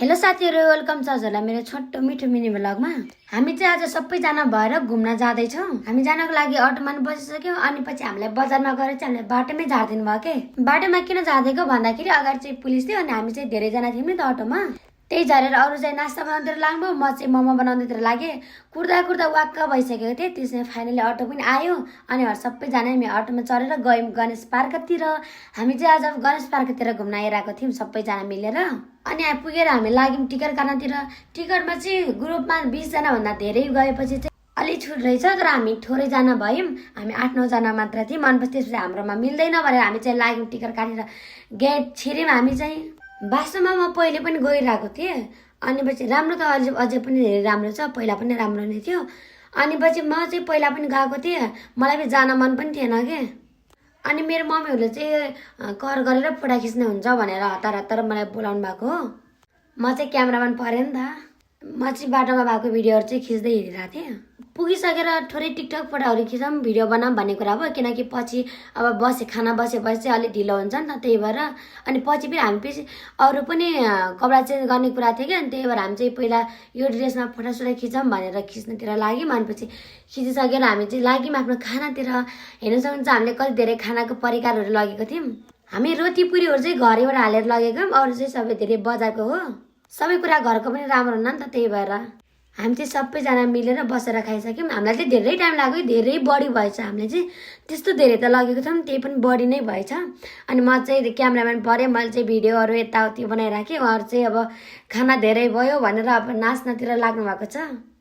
Hello साथीहरु, welcome छ हजुरलाई मेरो छोटो मिठो मिनी भ्लगमा। हामी चाहिँ आज सबैजना भएर घुम्न जाँदै छौं। हामी जानको लागि अटोमा बसिसक्यौं अनि पछि हामीलाई बजारमा गएर चाहिँ हामीलाई बाटोमै झार्दिनु भयो के। बाटोमा किन झार्दिएको भन्दाखेरि अगाडि चाहिँ पुलिस थियो अनि हामी चाहिँ धेरै जना थियौं नि त अटोमा। त्यही झरेर अरु चाहिँ नास्ता बनाउँदै लाग्नु, म चाहिँ मोमो बनाउँदै लागे। कुर्दा कुर्दा वाक्क भइसकेको थिए। त्यसैले फाइनली अटो पनि आयो अनि सबैजना हामी अटोमा चढेर गयौं गणेश पार्कतिर। हामी चाहिँ आज गणेश पार्कतिर घुम्न आइरहेको थियौं सबैजना मिलेर। अनि पुगेर हामी लाग्यौं टिकट काट्नतिर। टिकटमा चाहिँ ग्रुपमा 20 जना भन्दा धेरै गएपछि चाहिँ अलि छुट रहेछ, तर हामी थोरै जना भयौं। हामी 8-9 जना मात्र थियौं। अनि त्यसपछि हाम्रोमा मिल्दैन भनेर हामी चाहिँ लाग्यौं टिकट काटेर गेट छिर्यौं। हामी चाहिँ वास्तवमा म पहिले पनि गइरहेको थिएँ। अनि पछि राम्रो त अझै पनि धेरै राम्रो छ, पहिला पनि राम्रो नै थियो। अनि पछि म चाहिँ पहिला पनि गएको थिएँ, मलाई पनि जान मन पनि थिएन के। अनि मेरो मम्मीहरूले चाहिँ कर गरेर फोटो खिच्ने हुन्छ भनेर हतार हतार मलाई बोलाउनु भएको हो। म चाहिँ क्यामेराम्यान परेँ नि त। म चाहिँ बाटोमा भएको भिडियोहरू चाहिँ खिच्दै हिँडिरहेको थिएँ। पुगिसकेर थोरै टिकटक फोटोहरू खिचौँ, भिडियो बनाऊँ भन्ने कुरा भयो, किनकि पछि अब खाना बसेपछि चाहिँ अलिक ढिलो हुन्छ नि त, त्यही भएर। अनि पछि फेरि हामी पछि अरू पनि कपडा चेन्ज गर्ने कुरा थियो कि, अनि त्यही भएर हामी चाहिँ पहिला यो ड्रेसमा फोटोसोटो खिचौँ भनेर खिच्नतिर लाग्यौँ। अनि पछि खिचिसकेर हामी चाहिँ लाग्यौँ आफ्नो खानातिर। हेर्न सक्नुहुन्छ हामीले कति धेरै खानाको परिकारहरू लगेको थियौँ। हामी रोटी पुरीहरू चाहिँ घरैबाट हालेर लगेको, अरू चाहिँ सबै धेरै बजारको हो। सबै कुरा घरको पनि राम्रो हुन्न नि त, त्यही भएर हामी चाहिँ सबैजना मिलेर बसेर खाइसक्यौँ। हामीलाई चाहिँ धेरै टाइम लाग्यो, धेरै बढी भएछ। हामीले चाहिँ त्यस्तो धेरै त लगेको थियौँ, त्यही पनि बढी नै भएछ। अनि म चाहिँ क्यामेराम्यान परेँ, मैले चाहिँ भिडियोहरू यताउति बनाइराखेँ। उहाँहरू चाहिँ अब खाना धेरै भयो भनेर अब नाच्नतिर लाग्नु भएको छ।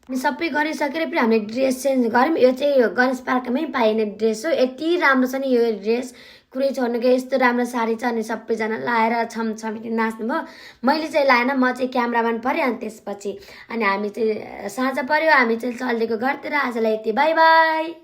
अनि सबै गरिसकेर फेरि हामीले ड्रेस चेन्ज गऱ्यौँ। यो चाहिँ गणेश पार्कमै पाइने ड्रेस हो। यति राम्रो छ नि यो ड्रेस, कुरै छोड्नुको यस्तो राम्रो साडी छ। अनि सबैजना लाएर छमछमित नाच्नु भयो। मैले चाहिँ लाएन, म चाहिँ क्यामेराम्यान परेँ। अनि त्यसपछि अनि हामी चाहिँ साँझ पर्यो, हामी चाहिँ चल्देको घरतिर। आजलाई यति, बाई बाई।